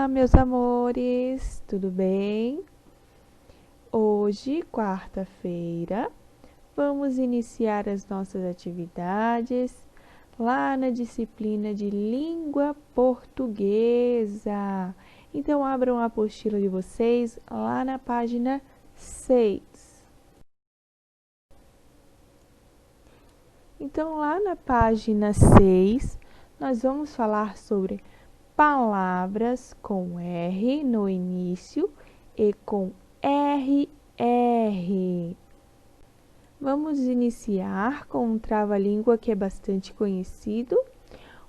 Olá, meus amores, tudo bem? Hoje, quarta-feira, vamos iniciar as nossas atividades lá na disciplina de língua portuguesa. Então, abram a apostila de vocês lá na página 6. Então, lá na página 6, nós vamos falar sobre palavras com R no início e com RR. Vamos iniciar com um trava-língua que é bastante conhecido.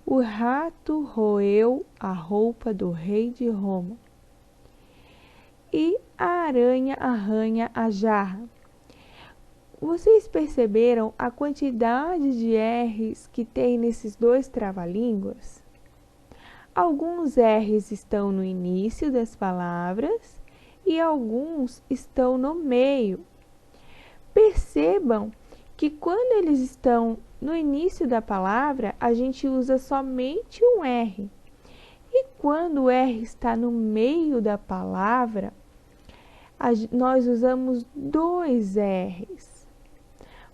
O rato roeu a roupa do rei de Roma. E a aranha arranha a jarra. Vocês perceberam a quantidade de R's que tem nesses dois trava-línguas? Alguns R's estão no início das palavras e alguns estão no meio. Percebam que quando eles estão no início da palavra, a gente usa somente um R. E quando o R está no meio da palavra, nós usamos dois R's.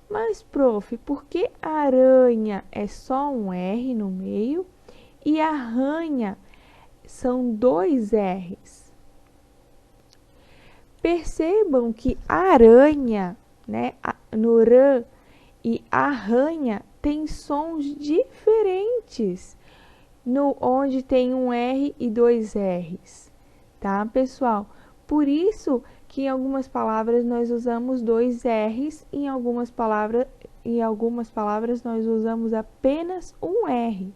Mas, prof, por que aranha é só um R no meio e arranha são dois R's? Percebam que aranha, né, no rã, e arranha tem sons diferentes, onde tem um R e dois R's, tá, pessoal? Por isso que em algumas palavras nós usamos dois R's, e em algumas palavras nós usamos apenas um R,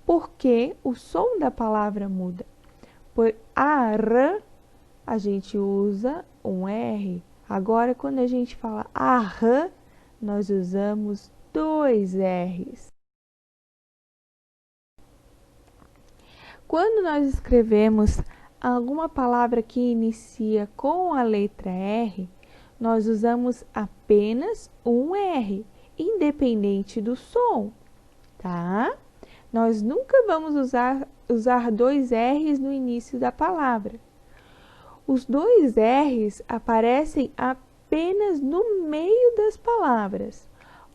porque o som da palavra muda. Por arã, a gente usa um R. Agora, quando a gente fala arrã, nós usamos dois R's. Quando nós escrevemos alguma palavra que inicia com a letra R, nós usamos apenas um R, independente do som, tá? Nós nunca vamos usar dois R's no início da palavra. Os dois R's aparecem apenas no meio das palavras.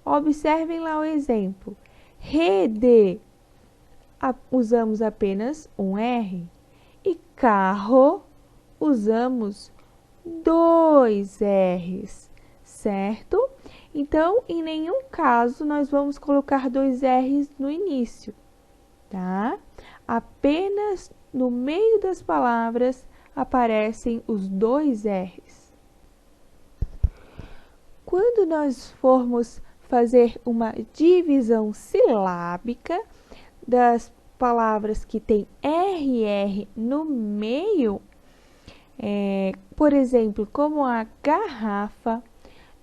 Observem lá o exemplo. Rede, usamos apenas um R. E carro, usamos dois R's, certo? Então, em nenhum caso, nós vamos colocar dois R's no início, tá? Apenas no meio das palavras aparecem os dois R's. Quando nós formos fazer uma divisão silábica das palavras que tem RR no meio, por exemplo, como a garrafa,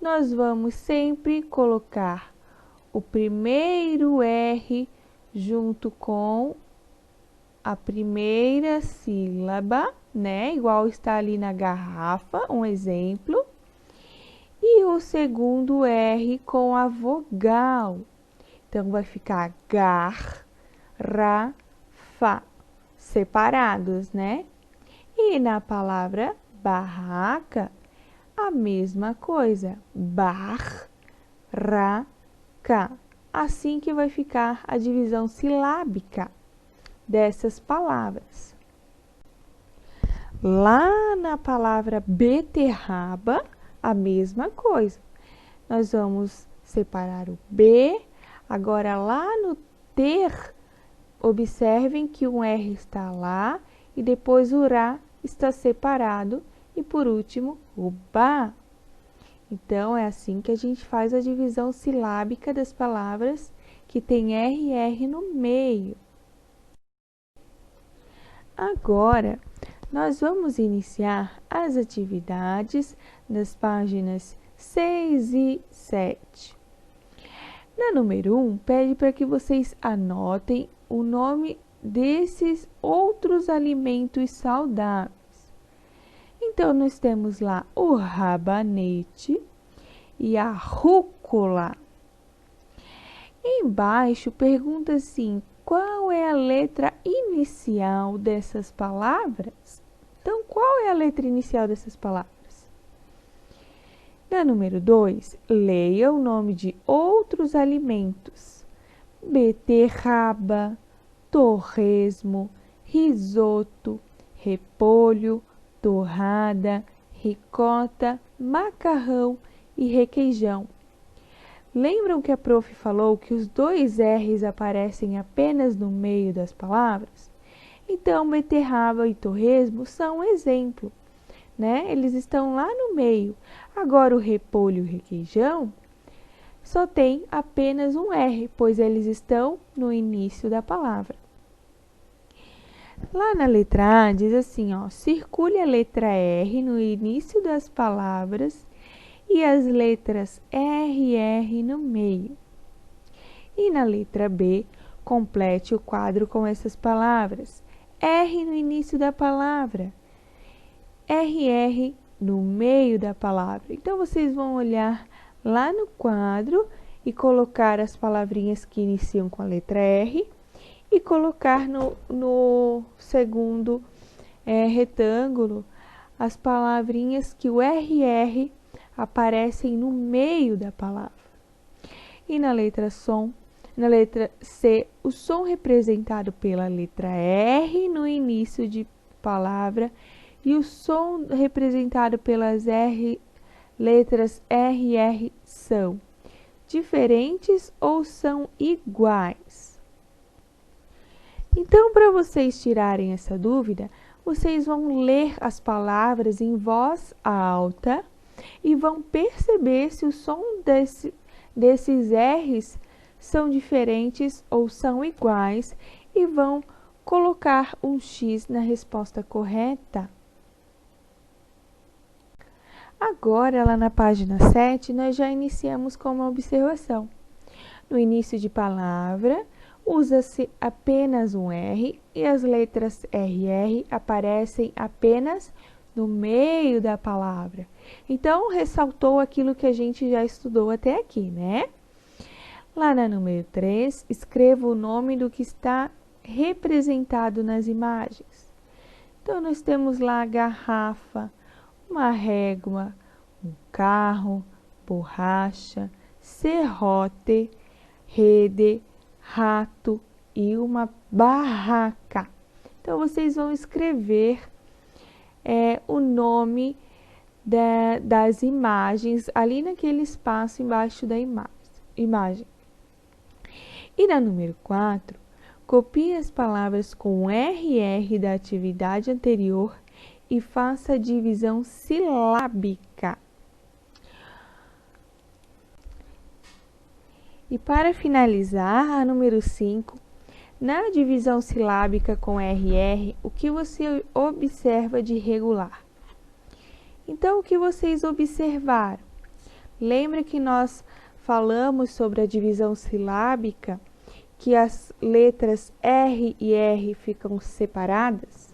nós vamos sempre colocar o primeiro R junto com a primeira sílaba, né? Igual está ali na garrafa, um exemplo. E o segundo R com a vogal. Então, vai ficar gar, ra, fa, separados, né? E na palavra barraca, a mesma coisa, bar, ra, ca. Assim que vai ficar a divisão silábica dessas palavras. Lá na palavra beterraba, a mesma coisa. Nós vamos separar o B. Agora, lá no ter, observem que um R está lá e depois o Rá está separado e, por último, o Bá. Então, é assim que a gente faz a divisão silábica das palavras que tem R e R no meio. Agora, nós vamos iniciar as atividades das páginas 6 e 7. Na número 1, pede para que vocês anotem o nome desses outros alimentos saudáveis. Então, nós temos lá o rabanete e a rúcula. Embaixo, pergunta assim, qual qual é a letra inicial dessas palavras? Então, qual é a letra inicial dessas palavras? Na número 2, leia o nome de outros alimentos: beterraba, torresmo, risoto, repolho, torrada, ricota, macarrão e requeijão. Lembram que a prof falou que os dois R's aparecem apenas no meio das palavras? Então, beterraba e torresmo são um exemplo, né? Eles estão lá no meio. Agora, o repolho e o requeijão só tem apenas um R, pois eles estão no início da palavra. Lá na letra A diz assim, ó, circule a letra R no início das palavras e as letras R e R no meio. E na letra B, complete o quadro com essas palavras: R no início da palavra, RR no meio da palavra. Então, vocês vão olhar lá no quadro e colocar as palavrinhas que iniciam com a letra R e colocar no segundo retângulo as palavrinhas que o RR aparecem no meio da palavra. E na letra C, o som representado pela letra R no início de palavra e o som representado pelas letras RR são diferentes ou são iguais? Então, para vocês tirarem essa dúvida, vocês vão ler as palavras em voz alta e vão perceber se o som desses R's são diferentes ou são iguais e vão colocar um X na resposta correta. Agora, lá na página 7, nós já iniciamos com uma observação. No início de palavra, usa-se apenas um R e as letras RR aparecem apenas no meio da palavra. Então, ressaltou aquilo que a gente já estudou até aqui, né? Lá na número 3, escreva o nome do que está representado nas imagens. Então, nós temos lá a garrafa, uma régua, um carro, borracha, serrote, rede, rato e uma barraca. Então, vocês vão escrever o nome das imagens ali naquele espaço embaixo da imagem. E na número 4, copie as palavras com RR da atividade anterior e faça a divisão silábica. E para finalizar, a número 5, na divisão silábica com RR, o que você observa de regular? Então, o que vocês observaram? Lembra que nós falamos sobre a divisão silábica, que as letras R e R ficam separadas?